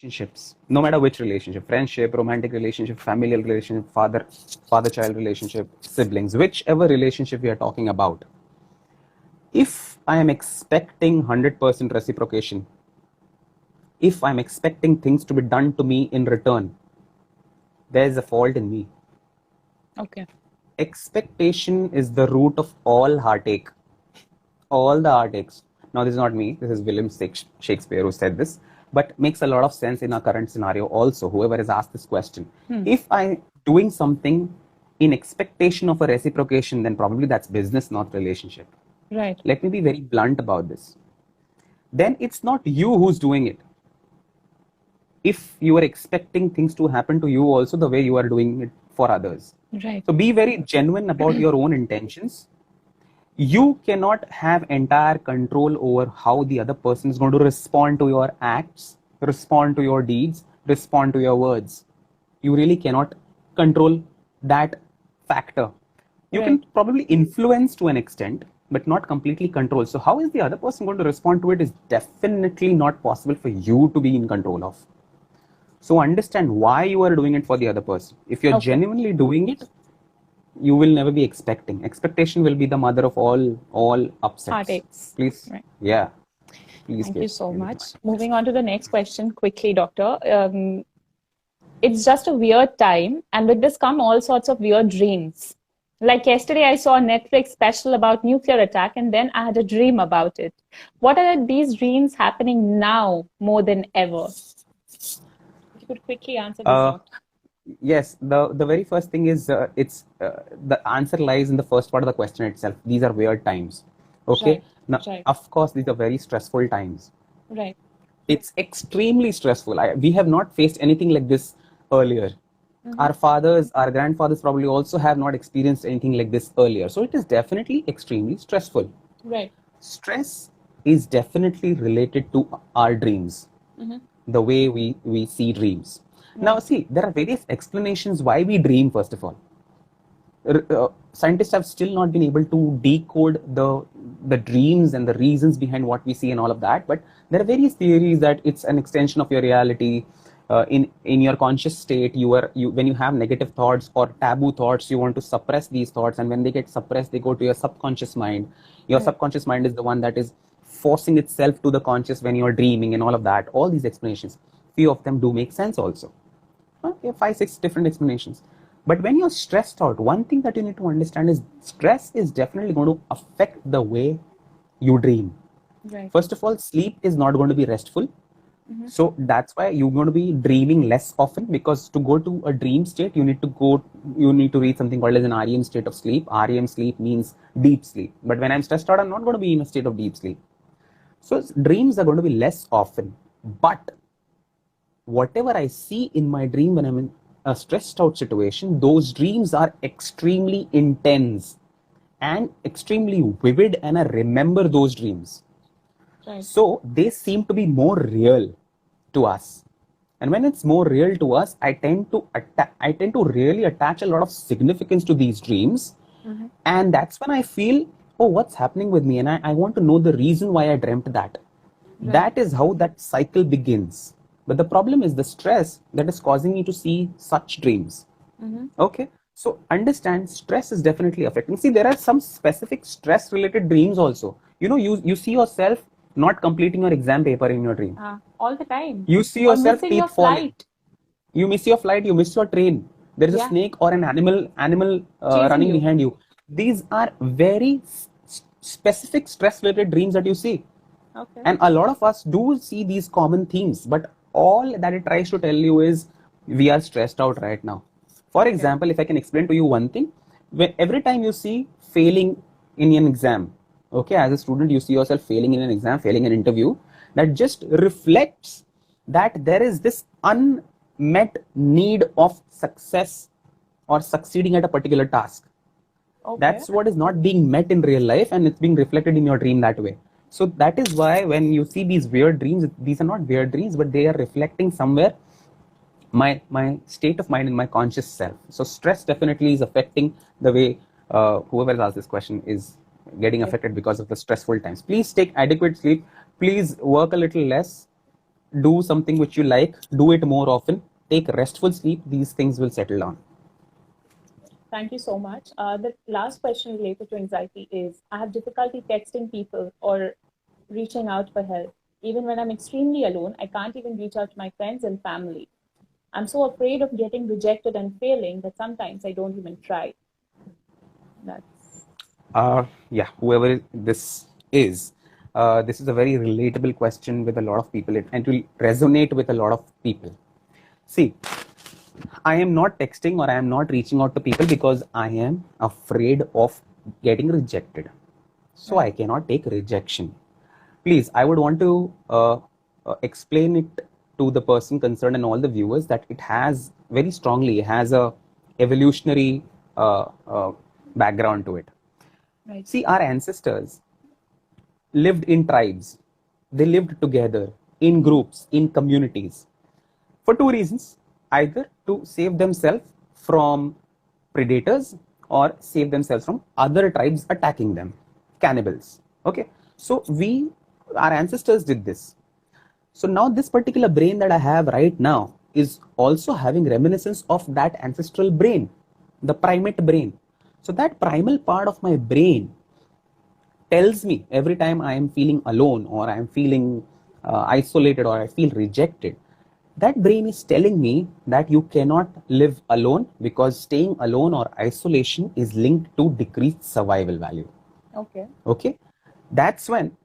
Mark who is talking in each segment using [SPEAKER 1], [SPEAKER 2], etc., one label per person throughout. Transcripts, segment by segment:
[SPEAKER 1] relationships, no matter which relationship, friendship, romantic relationship, familial relationship, father-child relationship, siblings, whichever relationship we are talking about, if I am expecting 100% reciprocation, if I'm expecting things to be done to me in return, there's a fault in me.
[SPEAKER 2] Okay.
[SPEAKER 1] Expectation is the root of all heartache, all the heartaches. Now, this is not me, this is William Shakespeare who said this, but makes a lot of sense in our current scenario also, whoever has asked this question. If I'm doing something in expectation of a reciprocation, then probably that's business, not relationship.
[SPEAKER 2] Right.
[SPEAKER 1] Let me be very blunt about this. Then it's not you who's doing it. If you are expecting things to happen to you also the way you are doing it for others.
[SPEAKER 2] Right.
[SPEAKER 1] So be very genuine about your own intentions. You cannot have entire control over how the other person is going to respond to your acts, respond to your deeds, respond to your words. You really cannot control that factor. You can
[SPEAKER 2] Right.
[SPEAKER 1] probably influence to an extent, but not completely control. So how is the other person going to respond to it is definitely not possible for you to be in control of. So understand why you are doing it for the other person. If you're
[SPEAKER 2] Okay.
[SPEAKER 1] genuinely doing it, you will never be expecting. Expectation will be the mother of all upsets.
[SPEAKER 2] Heartaches.
[SPEAKER 1] Please,
[SPEAKER 2] Right.
[SPEAKER 1] yeah, please
[SPEAKER 2] Thank you
[SPEAKER 1] keep
[SPEAKER 2] so
[SPEAKER 1] in
[SPEAKER 2] much.
[SPEAKER 1] mind.
[SPEAKER 2] Moving on to the next question quickly, doctor. It's just a weird time, and with this come all sorts of weird dreams. Like yesterday, I saw a Netflix special about nuclear attack, and then I had a dream about it. What are these dreams happening now more than ever? If you could quickly answer this,
[SPEAKER 1] Uh,
[SPEAKER 2] doctor.
[SPEAKER 1] yes, the very first thing is it's the answer lies in the first part of the question itself. These are weird times. Okay,
[SPEAKER 2] Right.
[SPEAKER 1] now
[SPEAKER 2] Right.
[SPEAKER 1] of course these are very stressful times.
[SPEAKER 2] Right.
[SPEAKER 1] It's extremely stressful. We have not faced anything like this earlier.
[SPEAKER 2] Mm-hmm.
[SPEAKER 1] Our fathers, our grandfathers probably also have not experienced anything like this earlier. So it is definitely extremely stressful.
[SPEAKER 2] Right.
[SPEAKER 1] Stress is definitely related to our dreams,
[SPEAKER 2] Mm-hmm.
[SPEAKER 1] the way we see dreams. Now,
[SPEAKER 2] Right.
[SPEAKER 1] see, there are various explanations why we dream, first of all. Scientists have still not been able to decode the dreams and the reasons behind what we see and all of that, but there are various theories that it's an extension of your reality. In your conscious state, you when you have negative thoughts or taboo thoughts, you want to suppress these thoughts, and when they get suppressed, they go to your subconscious mind. Your
[SPEAKER 2] Right.
[SPEAKER 1] subconscious mind is the one that is forcing itself to the conscious when you're dreaming and all of that. All these explanations, few of them do make sense also. Okay, 5 6 different explanations. But when you're stressed out, one thing that you need to understand is stress is definitely going to affect the way you dream.
[SPEAKER 2] Right.
[SPEAKER 1] First of all, sleep is not going to be restful.
[SPEAKER 2] Mm-hmm.
[SPEAKER 1] So that's why you're going to be dreaming less often, because to go to a dream state, you need to reach something called as an REM state of sleep. REM sleep means deep sleep. But when I'm stressed out, I'm not going to be in a state of deep sleep. So dreams are going to be less often. But whatever I see in my dream when I'm in a stressed out situation, those dreams are extremely intense and extremely vivid, and I remember those dreams.
[SPEAKER 2] Right.
[SPEAKER 1] So they seem to be more real to us. And when it's more real to us, I tend to really attach a lot of significance to these dreams.
[SPEAKER 2] Mm-hmm.
[SPEAKER 1] And that's when I feel, oh, what's happening with me? And I want to know the reason why I dreamt that.
[SPEAKER 2] Right.
[SPEAKER 1] That is how that cycle begins. But the problem is the stress that is causing me to see such dreams.
[SPEAKER 2] Mm-hmm.
[SPEAKER 1] Okay. So understand, stress is definitely affecting. See, there are some specific stress related dreams also. You see yourself not completing your exam paper in your dream.
[SPEAKER 2] All the time.
[SPEAKER 1] You see
[SPEAKER 2] Or
[SPEAKER 1] yourself
[SPEAKER 2] missing your
[SPEAKER 1] teeth falling.
[SPEAKER 2] flight.
[SPEAKER 1] You miss your flight, you miss your train. There is a
[SPEAKER 2] Yeah.
[SPEAKER 1] snake or an animal
[SPEAKER 2] Chasing
[SPEAKER 1] running
[SPEAKER 2] you.
[SPEAKER 1] behind you. These are very specific stress related dreams that you see.
[SPEAKER 2] Okay.
[SPEAKER 1] And a lot of us do see these common themes, but all that it tries to tell you is we are stressed out right now. For
[SPEAKER 2] Okay.
[SPEAKER 1] example, if I can explain to you one thing, every time you see failing in an exam, okay, as a student, you see yourself failing in an exam, failing an interview, that just reflects that there is this unmet need of success or succeeding at a particular task.
[SPEAKER 2] Okay.
[SPEAKER 1] That's what is not being met in real life, and it's being reflected in your dream that way. So that is why when you see these weird dreams, these are not weird dreams, but they are reflecting somewhere my state of mind in my conscious self. So stress definitely is affecting the way whoever has asked this question is getting
[SPEAKER 2] Okay.
[SPEAKER 1] affected because of the stressful times. Please take adequate sleep. Please work a little less. do something which you like, do it more often, take restful sleep, these things will settle down.
[SPEAKER 2] Thank you so much. The last question related to anxiety is, I have difficulty texting people or reaching out for help. Even when I'm extremely alone, I can't even reach out to my friends and family. I'm so afraid of getting rejected and failing that sometimes I don't even try. That's
[SPEAKER 1] Yeah, whoever this is a very relatable question with a lot of people, and it will resonate with a lot of people. See, I am not texting or I am not reaching out to people because I am afraid of getting rejected. So I cannot take rejection. Please, I would want to explain it to the person concerned and all the viewers that it has very strongly has a evolutionary background to it.
[SPEAKER 2] right.
[SPEAKER 1] See, our ancestors lived in tribes. They lived together in groups, in communities, for two reasons: either to save themselves from predators or save themselves from other tribes attacking them, cannibals. Okay, so our ancestors did this. So now this particular brain that I have right now is also having reminiscence of that ancestral brain, the primate brain. So that primal part of my brain tells me every time I am feeling alone or I am feeling isolated or I feel rejected, that brain is telling me that you cannot live alone because staying alone or isolation is linked to decreased survival value. Okay. That's when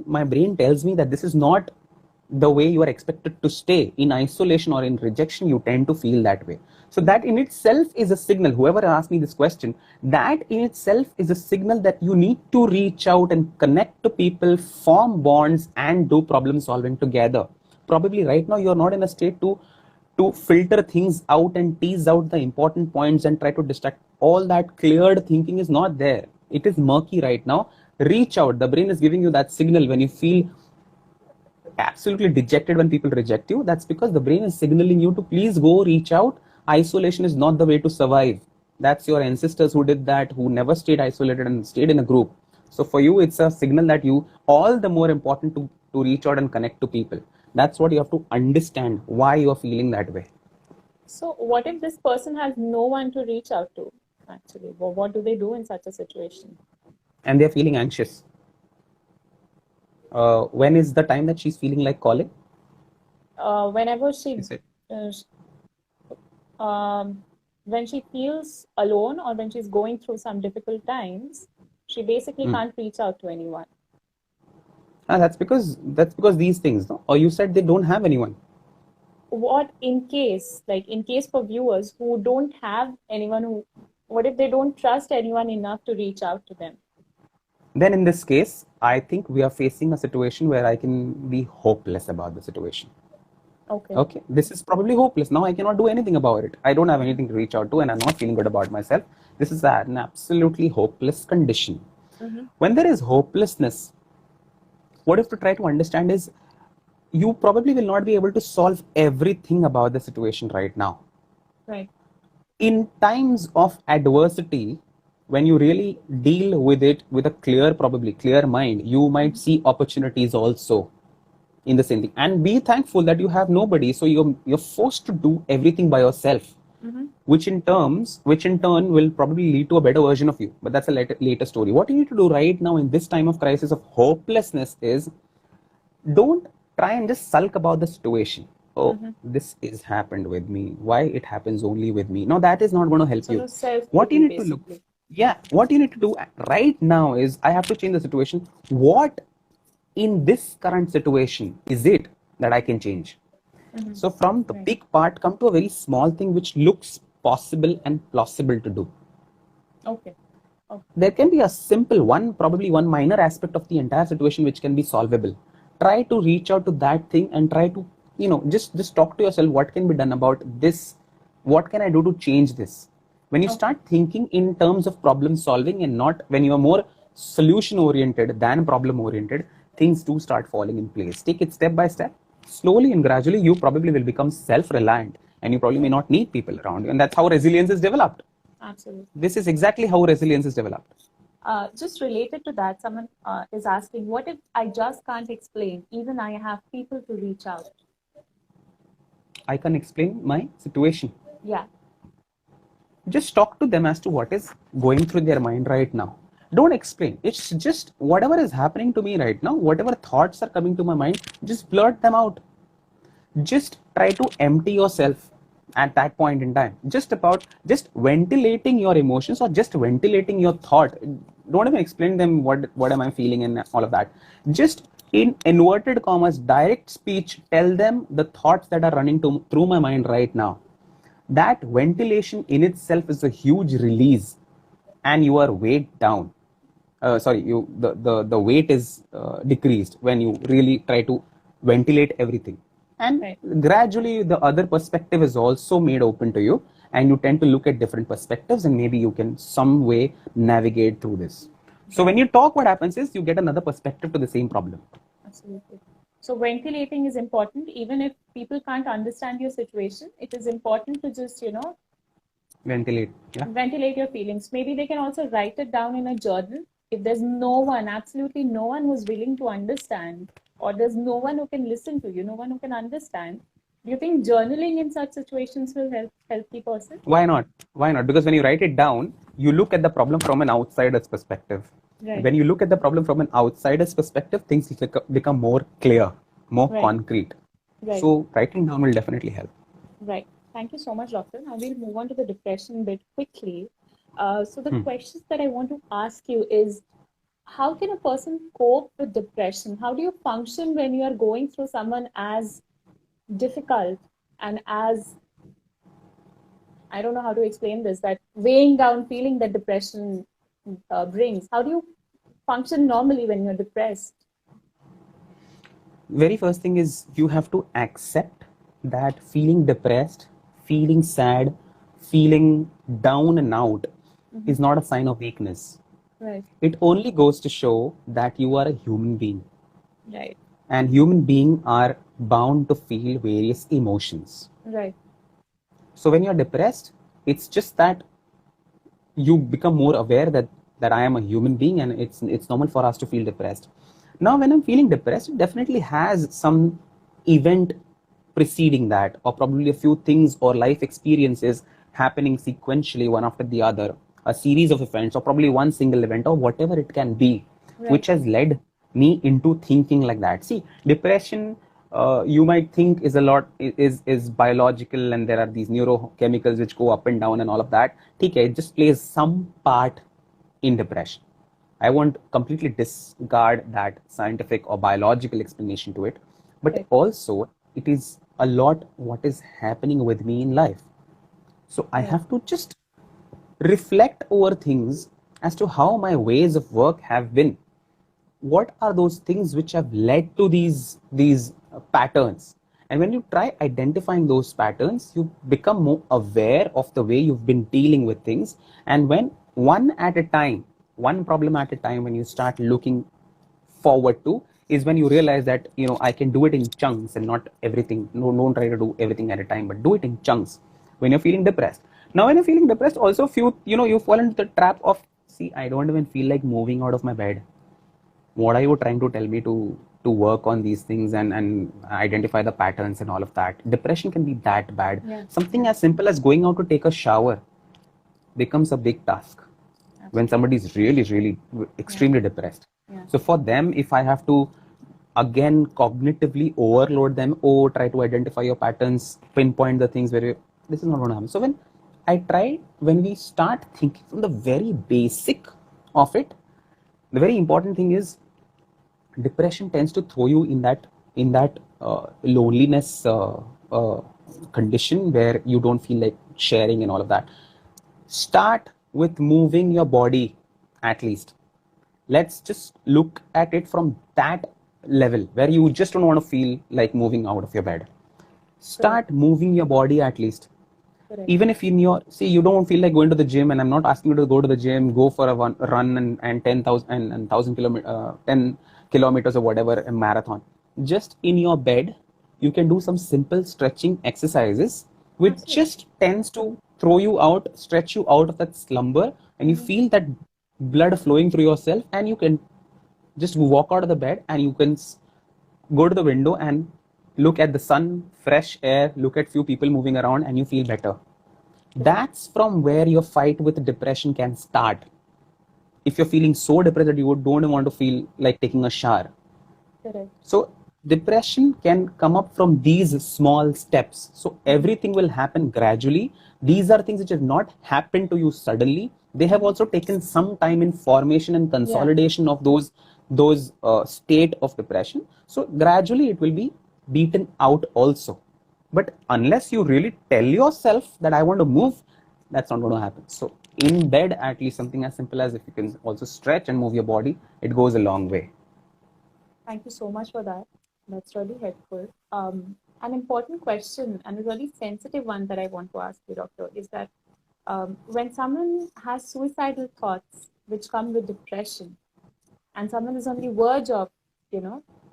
[SPEAKER 1] my brain tells me that this is not the way you are expected to stay in isolation or in rejection, you tend to feel that way. So that in itself is a signal. Whoever asked me this question, that in itself is a signal that you need to reach out and connect to people, form bonds, and do problem solving together. Probably right now you're not in a state to filter things out and tease out the important points and try to distract. All that cleared thinking is not there. It is murky right now. Reach out. The brain is giving you that signal when you feel absolutely dejected when people reject you. That's because the brain is signaling you to please go reach out. Isolation is not the way to survive. That's your ancestors who did that, who never stayed isolated and stayed in a group. So for you, it's a signal that you all the more important to reach out and connect to people. That's what you have to understand, why you are feeling that way.
[SPEAKER 2] So what if this person has no one to reach out to, actually? Well, what do they do in such a situation?
[SPEAKER 1] And they're feeling anxious. When is the time that she's feeling like calling?
[SPEAKER 2] Whenever when she feels alone or when she's going through some difficult times, she basically can't reach out to anyone.
[SPEAKER 1] That's because these things, no? Or you said they don't have anyone.
[SPEAKER 2] What in case for viewers who don't have anyone, what if they don't trust anyone enough to reach out to them?
[SPEAKER 1] Then in this case, I think we are facing a situation where I can be hopeless about the situation. Okay. This is probably hopeless. Now I cannot do anything about it. I don't have anything to reach out to and I'm not feeling good about myself. This is an absolutely hopeless condition. When there is hopelessness, what you have to try to understand is you probably will not be able to solve everything about the situation right now.
[SPEAKER 2] Right.
[SPEAKER 1] In times of adversity, when you really deal with it with a clear mind, you might see opportunities also in the same thing. And be thankful that you have nobody. So you're forced to do everything by yourself, which in turn will probably lead to a better version of you. But that's a later story. What you need to do right now in this time of crisis of hopelessness is don't try and just sulk about the situation. This is happened with me. Why it happens only with me? No, that is not going to help you. What you need to look, what you need to do right now is I have to change the situation. What in this current situation is it that I can change? So from the big part, come to a very small thing which looks possible and plausible to do.
[SPEAKER 2] Okay.
[SPEAKER 1] There can be a simple one, probably one minor aspect of the entire situation which can be solvable. Try to reach out to that thing and try to, just talk to yourself, what can be done about this? What can I do to change this? When you start thinking in terms of problem solving and not when you are more solution oriented than problem oriented, things do start falling in place. Take it step by step. Slowly and gradually, you probably will become self-reliant and you probably may not need people around you. And that's how resilience is developed.
[SPEAKER 2] Absolutely.
[SPEAKER 1] This is exactly how resilience is developed.
[SPEAKER 2] Just related to that, someone is asking, what if I just can't explain? Even I have people to reach out.
[SPEAKER 1] I can explain my situation.
[SPEAKER 2] Yeah.
[SPEAKER 1] Just talk to them as to what is going through their mind right now. Don't explain. It's just whatever is happening to me right now, whatever thoughts are coming to my mind, just blurt them out. Just try to empty yourself at that point in time. Just ventilating your emotions or just ventilating your thought. Don't even explain them what am I feeling and all of that. Just in inverted commas, direct speech, tell them the thoughts that are running through my mind right now. That ventilation in itself is a huge release, and you are weighed down. The weight is decreased when you really try to ventilate everything, and
[SPEAKER 2] Right.
[SPEAKER 1] gradually the other perspective is also made open to you, and you tend to look at different perspectives, and maybe you can some way navigate through this. So when you talk, what happens is you get another perspective to the same problem.
[SPEAKER 2] Absolutely. So ventilating is important. Even if people can't understand your situation, it is important to just,
[SPEAKER 1] Ventilate. Yeah.
[SPEAKER 2] ventilate your feelings. Maybe they can also write it down in a journal. If there's no one, absolutely no one who's willing to understand, or there's no one who can listen to you, no one who can understand, do you think journaling in such situations will help the person?
[SPEAKER 1] Why not? Why not? Because when you write it down, you look at the problem from an outsider's perspective.
[SPEAKER 2] Right.
[SPEAKER 1] When you look at the problem from an outsider's perspective, things become more clear, more
[SPEAKER 2] Right.
[SPEAKER 1] concrete.
[SPEAKER 2] Right.
[SPEAKER 1] So writing down will definitely help.
[SPEAKER 2] Right. Thank you so much, doctor. Now we'll move on to the depression bit quickly. So the questions that I want to ask you is, how can a person cope with depression? How do you function when you are going through someone as difficult and as, I don't know how to explain this, that weighing down feeling that depression brings? How do you function normally when you're depressed?
[SPEAKER 1] Very first thing is you have to accept that feeling depressed, feeling sad, feeling down and out is not a sign of weakness.
[SPEAKER 2] Right.
[SPEAKER 1] It only goes to show that you are a human being,
[SPEAKER 2] Right.
[SPEAKER 1] and human beings are bound to feel various emotions.
[SPEAKER 2] Right.
[SPEAKER 1] So when you're depressed, it's just that you become more aware that I am a human being, and it's normal for us to feel depressed. Now, when I'm feeling depressed, it definitely has some event preceding that, or probably a few things or life experiences happening sequentially one after the other, a series of events, or probably one single event, or whatever it can be,
[SPEAKER 2] Right.
[SPEAKER 1] which has led me into thinking like that. See, depression, you might think is biological, and there are these neurochemicals which go up and down and all of that. Okay, it just plays some part in depression. I won't completely discard that scientific or biological explanation to it, but
[SPEAKER 2] Right.
[SPEAKER 1] also it is a lot what is happening with me in life. So I have to just reflect over things as to how my ways of work have been. What are those things which have led to these patterns? And when you try identifying those patterns, you become more aware of the way you've been dealing with things. And when one problem at a time, when you start looking forward to, is when you realize that I can do it in chunks and not everything. No, don't try to do everything at a time, but do it in chunks when you're feeling depressed. Now, when you're feeling depressed, also you fall into the trap of, see, I don't even feel like moving out of my bed. What are you trying to tell me to work on these things and identify the patterns and all of that? Depression can be that bad.
[SPEAKER 2] Yeah.
[SPEAKER 1] Something as simple as going out to take a shower becomes a big task when somebody is really extremely depressed.
[SPEAKER 2] Yeah.
[SPEAKER 1] So for them, if I have to again cognitively overload them, try to identify your patterns, pinpoint the things where this is not going to happen. So when we start thinking from the very basic of it, the very important thing is depression tends to throw you in that loneliness condition where you don't feel like sharing and all of that. Start with moving your body at least. Let's just look at it from that level where you just don't want to feel like moving out of your bed. Start moving your body at least.
[SPEAKER 2] Correct.
[SPEAKER 1] Even if you don't feel like going to the gym, and I'm not asking you to go to the gym, go for a run and 10 kilometers or whatever, a marathon. Just in your bed, you can do some simple stretching exercises, which
[SPEAKER 2] Absolutely.
[SPEAKER 1] just tends to throw you out, stretch you out of that slumber, and you feel that blood flowing through yourself, and you can just walk out of the bed and you can go to the window and look at the sun, fresh air, look at few people moving around, and you feel better. That's from where your fight with depression can start. If you're feeling so depressed that you don't want to feel like taking a shower.
[SPEAKER 2] Correct.
[SPEAKER 1] So depression can come up from these small steps. So everything will happen gradually. These are things which have not happened to you suddenly. They have also taken some time in formation and consolidation of those state of depression. So gradually it will be beaten out also. But unless you really tell yourself that I want to move, that's not going to happen. So in bed, at least something as simple as if you can also stretch and move your body, it goes a long way.
[SPEAKER 2] Thank you so much for that. That's really helpful. An important question and a really sensitive one that I want to ask you, doctor, is that when someone has suicidal thoughts which come with depression, and someone is on the verge of,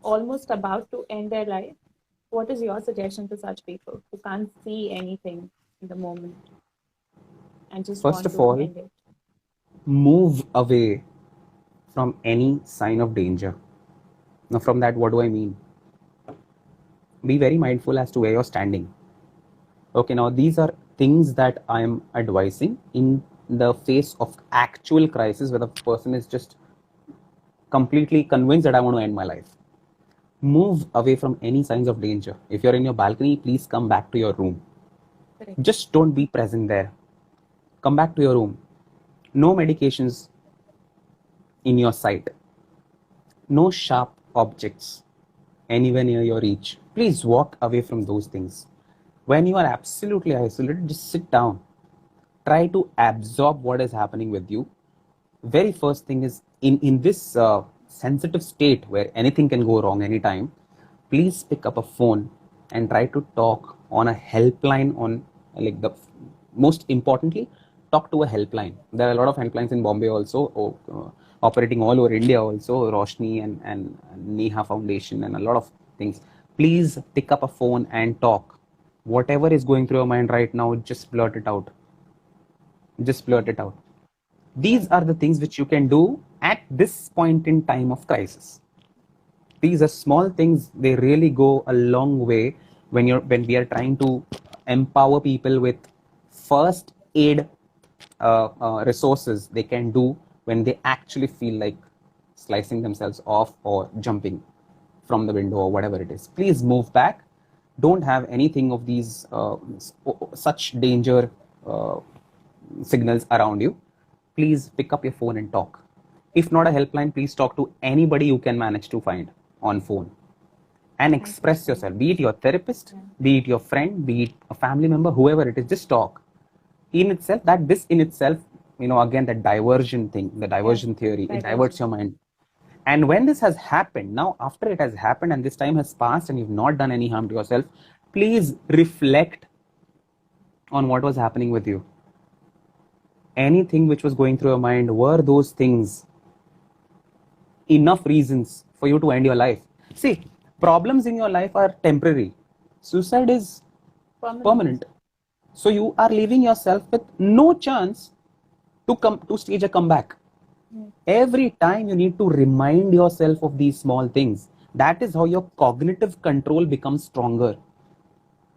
[SPEAKER 2] almost about to end their life, what is your suggestion to such people who can't see anything in the moment and just
[SPEAKER 1] First
[SPEAKER 2] want
[SPEAKER 1] of
[SPEAKER 2] to
[SPEAKER 1] all,
[SPEAKER 2] end it?
[SPEAKER 1] move away from any sign of danger. Now, from that, what do I mean? Be very mindful as to where you're standing. Okay, now these are things that I am advising in the face of actual crisis where the person is just completely convinced that I want to end my life. Move away from any signs of danger. If you're in your balcony, please come back to your room.
[SPEAKER 2] Correct.
[SPEAKER 1] Just don't be present there. Come back to your room. No medications in your sight. No sharp objects anywhere near your reach. Please walk away from those things. When you are absolutely isolated, just sit down. Try to absorb what is happening with you. Very first thing is in this sensitive state where anything can go wrong anytime, please pick up a phone and try to talk on a helpline. On like the most importantly, talk to a helpline. There are a lot of helplines in Bombay also, operating all over India also, Roshni and Neha Foundation and a lot of things. Please pick up a phone and talk. Whatever is going through your mind right now, just blurt it out. Just blurt it out. These are the things which you can do at this point in time of crisis. These are small things. They really go a long way when we are trying to empower people with first aid resources they can do when they actually feel like slicing themselves off or jumping from the window or whatever it is. Please move back. Don't have anything of these such danger signals around you. Please pick up your phone and talk. If not a helpline, please talk to anybody you can manage to find on phone and express yourself. Be it your therapist, be it your friend, be it a family member, whoever it is, just talk. This in itself, again, that diversion thing, the diversion theory, it diverts your mind. And when this has happened, now after it has happened and this time has passed and you've not done any harm to yourself, please reflect on what was happening with you. Anything which was going through your mind, were those things enough reasons for you to end your life? See, problems in your life are temporary. Suicide is permanent. So you are leaving yourself with no chance to stage a comeback. Every time you need to remind yourself of these small things. That is how your cognitive control becomes stronger.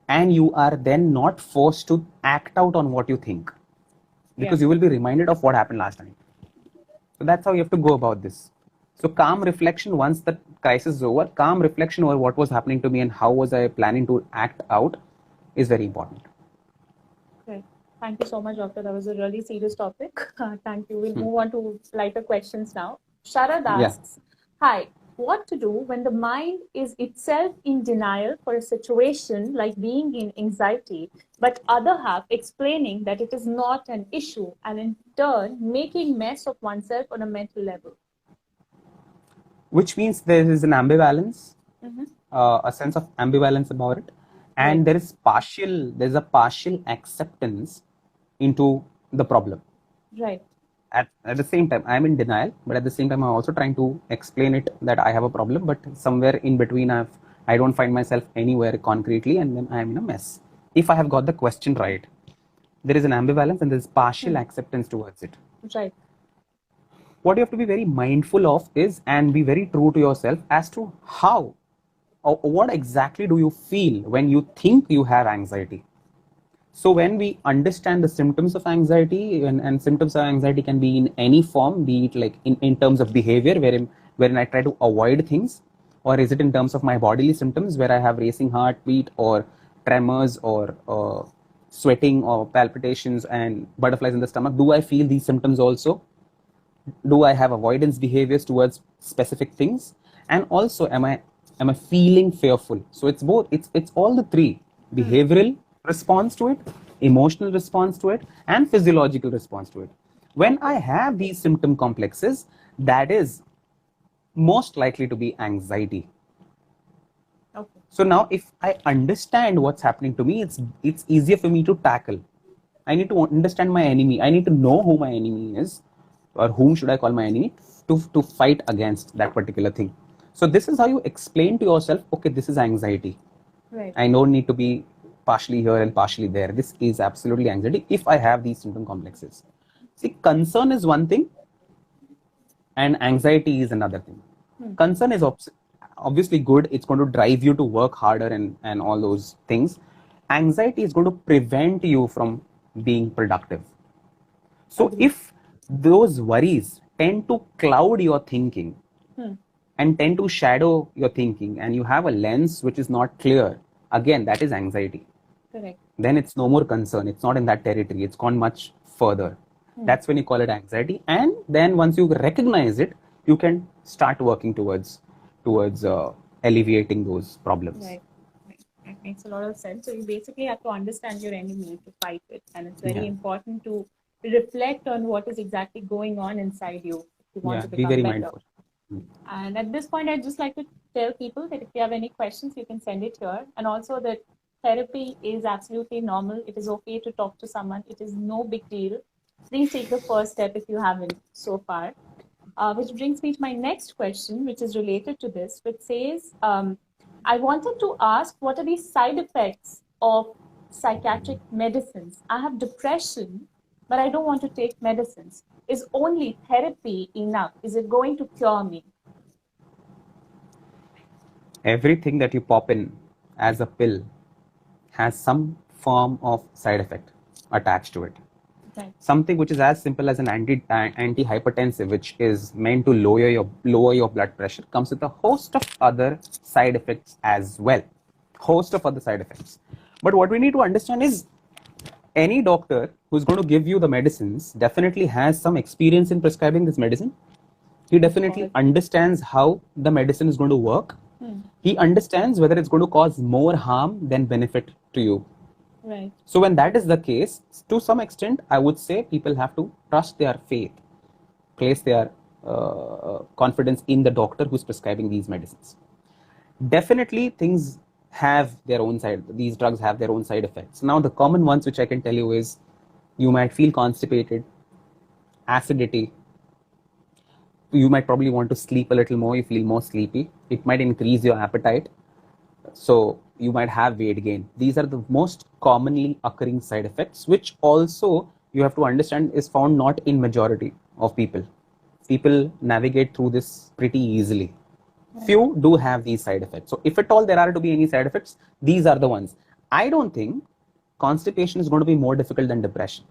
[SPEAKER 1] And you are then not forced to act out on what you think. Because you will be reminded of what happened last time. So that's how you have to go about this. So calm reflection once the crisis is over, calm reflection over what was happening to me and how was I planning to act out is very important.
[SPEAKER 2] Great. Thank you so much, doctor. That was a really serious topic. Thank you. We'll move on to lighter questions now. Sharad asks, hi, what to do when the mind is itself in denial for a situation like being in anxiety, but other half explaining that it is not an issue and in turn making mess of oneself on a mental level?
[SPEAKER 1] Which means there is an ambivalence, a sense of ambivalence about it. And there's a partial acceptance into the problem.
[SPEAKER 2] Right.
[SPEAKER 1] At the same time, I'm in denial, but at the same time, I'm also trying to explain it that I have a problem, but somewhere in between, I don't find myself anywhere concretely, and then I'm in a mess. If I have got the question right, there is an ambivalence and there's partial acceptance towards it.
[SPEAKER 2] Right.
[SPEAKER 1] what you have to be very mindful of is, and be very true to yourself as to how or what exactly do you feel when you think you have anxiety. So when we understand the symptoms of anxiety, and symptoms of anxiety can be in any form, be it like in terms of behavior, wherein I try to avoid things, or is it in terms of my bodily symptoms where I have racing heartbeat or tremors or sweating or palpitations and butterflies in the stomach? Do I feel these symptoms also? Do I have avoidance behaviors towards specific things? And also, am I feeling fearful? So it's both. It's all the three: behavioral response to it, emotional response to it, and physiological response to it. When I have these symptom complexes, that is most likely to be anxiety.
[SPEAKER 2] Okay.
[SPEAKER 1] So now, if I understand what's happening to me, it's easier for me to tackle. I need to understand my enemy. I need to know who my enemy is, or whom should I call my enemy, to fight against that particular thing. So this is how you explain to yourself, okay, this is anxiety.
[SPEAKER 2] Right.
[SPEAKER 1] I don't need to be partially here and partially there. This is absolutely anxiety if I have these symptom complexes. See, concern is one thing, and anxiety is another thing. Concern is obviously good. It's going to drive you to work harder and all those things. Anxiety is going to prevent you from being productive. So if those worries tend to cloud your thinking and tend to shadow your thinking, and you have a lens which is not clear, again, that is anxiety.
[SPEAKER 2] Correct.
[SPEAKER 1] Then it's no more concern. It's not in that territory. It's gone much further. That's when you call it anxiety. And then once you recognize it, you can start working towards alleviating those problems.
[SPEAKER 2] Right. That makes a lot of sense. So you basically have to understand your enemy to fight it, and it's very important to reflect on what is exactly going on inside you if you want to
[SPEAKER 1] Be
[SPEAKER 2] become
[SPEAKER 1] very
[SPEAKER 2] better.
[SPEAKER 1] mindful.
[SPEAKER 2] And at this point, I'd just like to tell people that if you have any questions, you can send it here. And also that therapy is absolutely normal. It is okay to talk to someone. It is no big deal. Please take the first step if you haven't so far. Which brings me to my next question, which is related to this, which says, I wanted to ask, what are the side effects of psychiatric medicines? I have depression, but I don't want to take medicines. Is only therapy enough? Is it going to cure me?
[SPEAKER 1] Everything that you pop in as a pill has some form of side effect attached to it.
[SPEAKER 2] Right.
[SPEAKER 1] Something which is as simple as an antihypertensive, which is meant to lower your blood pressure, comes with a host of other side effects as well. Host of other side effects. But what we need to understand is, any doctor who's going to give you the medicines definitely has some experience in prescribing this medicine. He definitely understands how the medicine is going to work. He understands whether it's going to cause more harm than benefit to you.
[SPEAKER 2] Right.
[SPEAKER 1] So when that is the case, to some extent, I would say people have to trust their faith, place their confidence in the doctor who's prescribing these medicines. Definitely, things have their own side. These drugs have their own side effects. Now, the common ones which I can tell you is, you might feel constipated, acidity. You might probably want to sleep a little more. You feel more sleepy. It might increase your appetite. So you might have weight gain. These are the most commonly occurring side effects, which also you have to understand is found not in majority of people. People navigate through this pretty easily. Few do have these side effects. So if at all there are to be any side effects, these are the ones. I don't think constipation is going to be more difficult than depression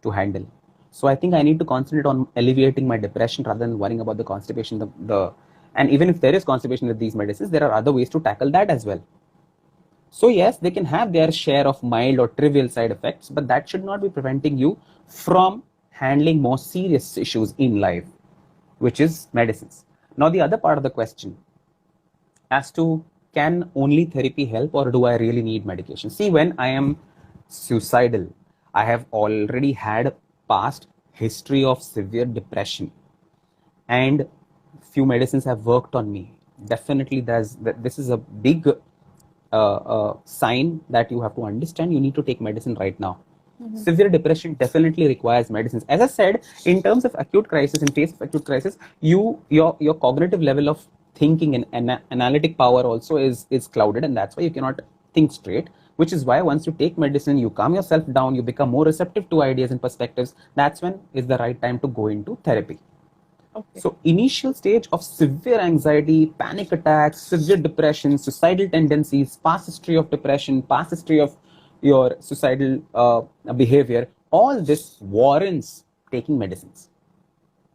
[SPEAKER 1] to handle. So I think I need to concentrate on alleviating my depression rather than worrying about the constipation. And even if there is constipation with these medicines, there are other ways to tackle that as well. So yes, they can have their share of mild or trivial side effects, but that should not be preventing you from handling more serious issues in life, which is medicines. Now, the other part of the question as to, can only therapy help, or do I really need medication? See, when I am suicidal, I have already had past history of severe depression, and few medicines have worked on me. Definitely, this is a big sign that you have to understand. You need to take medicine right now. Severe depression definitely requires medicines. As I said, in terms of acute crisis, in case of acute crisis, your cognitive level of thinking and analytic power also is clouded, and that's why you cannot think straight. which is why once you take medicine, you calm yourself down, you become more receptive to ideas and perspectives. That's when is the right time to go into therapy.
[SPEAKER 2] Okay.
[SPEAKER 1] So initial stage of severe anxiety, panic attacks, severe depression, suicidal tendencies, past history of depression, past history of your suicidal behavior, all this warrants taking medicines.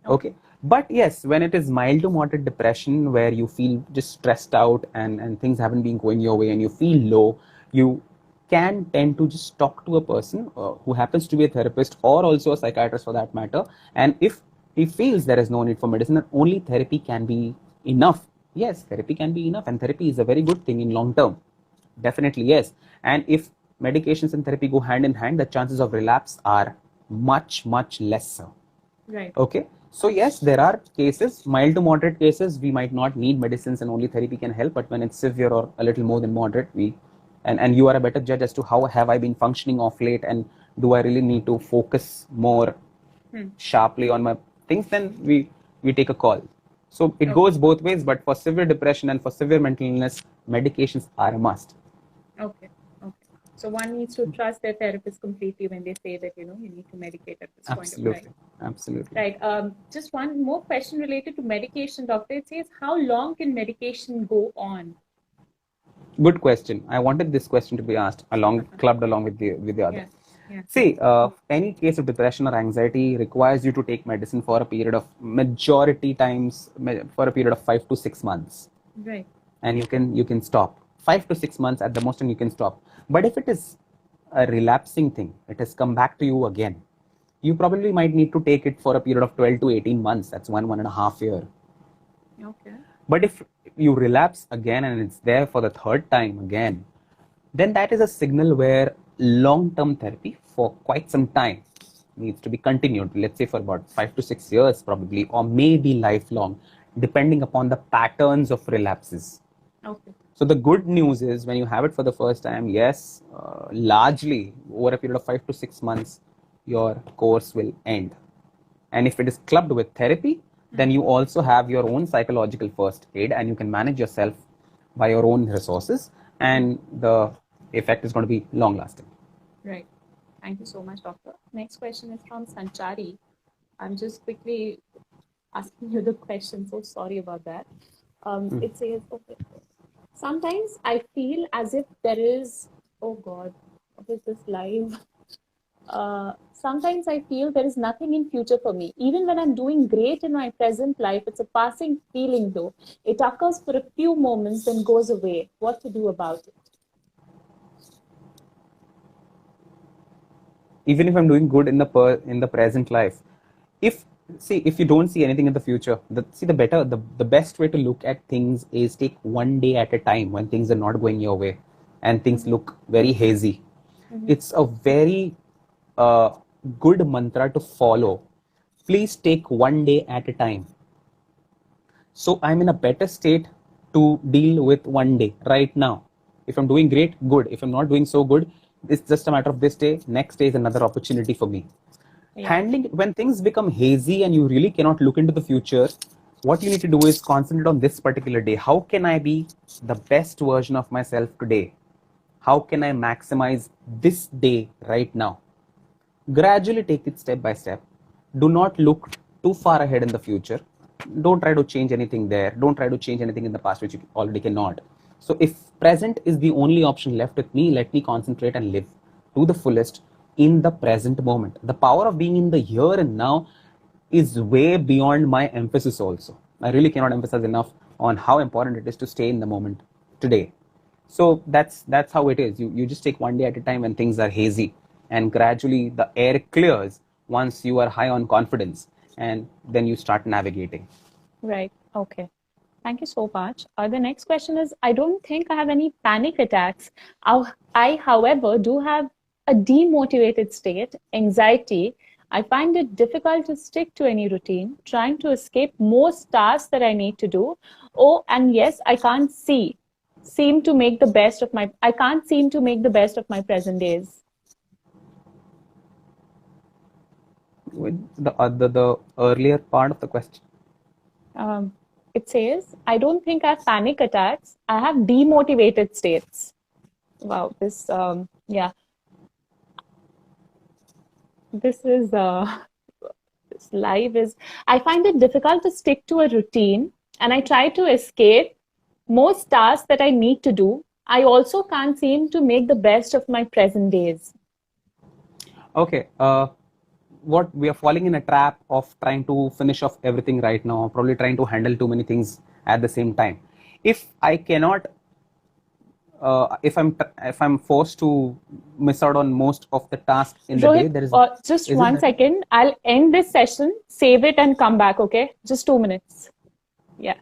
[SPEAKER 1] Okay. But yes, when it is mild to moderate depression where you feel just stressed out and things haven't been going your way and you feel low, you can tend to just talk to a person who happens to be a therapist or also a psychiatrist for that matter. And if he feels there is no need for medicine, then only therapy can be enough. Yes, therapy can be enough, and therapy is a very good thing in long term. Definitely, yes. And if medications and therapy go hand in hand, the chances of relapse are much, much lesser.
[SPEAKER 2] Right.
[SPEAKER 1] Okay. So yes, there are cases, mild to moderate cases, we might not need medicines and only therapy can help. But when it's severe or a little more than moderate, and you are a better judge as to how have I been functioning of late, and do I really need to focus more sharply on my things, then we take a call. So it goes both ways, but for severe depression and for severe mental illness, medications are a must.
[SPEAKER 2] Okay. Okay. So one needs to trust their therapist completely when they say that, you need to medicate at this point of time.
[SPEAKER 1] Absolutely. Absolutely.
[SPEAKER 2] Right. Just one more question related to medication, doctor. It says, how long can medication go on?
[SPEAKER 1] Good question. I wanted this question to be asked clubbed along with the other.
[SPEAKER 2] Yeah. Yeah.
[SPEAKER 1] See, any case of depression or anxiety requires you to take medicine for a period of majority times for a period of 5 to 6 months.
[SPEAKER 2] Right.
[SPEAKER 1] And you can stop 5 to 6 months at the most, and you can stop. But if it is a relapsing thing, it has come back to you again, you probably might need to take it for a period of 12 to 18 months. That's 1.5 years.
[SPEAKER 2] Okay.
[SPEAKER 1] But if you relapse again and it's there for the third time again, then that is a signal where long-term therapy for quite some time needs to be continued. Let's say for about 5 to 6 years probably, or maybe lifelong, depending upon the patterns of relapses.
[SPEAKER 2] Okay.
[SPEAKER 1] So the good news is when you have it for the first time, yes, largely over a period of 5 to 6 months, your course will end. And if it is clubbed with therapy, then you also have your own psychological first aid and you can manage yourself by your own resources, and the effect is going to be long lasting.
[SPEAKER 2] Right. Thank you so much, doctor. Next question is from Sanchari. I'm just quickly asking you the question. So sorry about that. It says, okay, sometimes I feel as if there is, oh God, what is this live? Sometimes I feel there is nothing in future for me. Even when I'm doing great in my present life, it's a passing feeling though. It occurs for a few moments and goes away. What to do about it?
[SPEAKER 1] Even if I'm doing good in the present life, if you don't see anything in the future, the best way to look at things is take one day at a time when things are not going your way and things look very hazy. It's a very good mantra to follow. Please take one day at a time. So I'm in a better state to deal with one day right now. If I'm doing great, good. If I'm not doing so good, it's just a matter of this day. Next day is another opportunity for me.
[SPEAKER 2] Yeah.
[SPEAKER 1] Handling when things become hazy and you really cannot look into the future, what you need to do is concentrate on this particular day. How can I be the best version of myself today? How can I maximize this day right now? Gradually take it step by step. Do not look too far ahead in the future. Don't try to change anything there. Don't try to change anything in the past which you already cannot. So if present is the only option left with me, let me concentrate and live to the fullest in the present moment. The power of being in the here and now is way beyond my emphasis also. I really cannot emphasize enough on how important it is to stay in the moment today. So that's how it is. You just take one day at a time when things are hazy, and gradually the air clears once you are high on confidence, and then you start navigating.
[SPEAKER 2] Right. Okay. Thank you so much. The next question is, I don't think I have any panic attacks. I, however, do have a demotivated state, anxiety. I find it difficult to stick to any routine, trying to escape most tasks that I need to do. Oh, and yes, I can't seem to make the best of my, I can't seem to make the best of my present days.
[SPEAKER 1] With the earlier part of the question.
[SPEAKER 2] It says, I don't think I have panic attacks. I have demotivated states. Wow, yeah, this is, this live is, I find it difficult to stick to a routine and I try to escape most tasks that I need to do. I also can't seem to make the best of my present days.
[SPEAKER 1] Okay. What we are falling in a trap of trying to finish off everything right now, probably trying to handle too many things at the same time. If I cannot, if I'm forced to miss out on most of the tasks in the day,
[SPEAKER 2] Rohit,
[SPEAKER 1] there is,
[SPEAKER 2] just
[SPEAKER 1] isn't
[SPEAKER 2] one
[SPEAKER 1] that?
[SPEAKER 2] second. I'll end this session, save it, and come back, okay? Just 2 minutes. Yeah.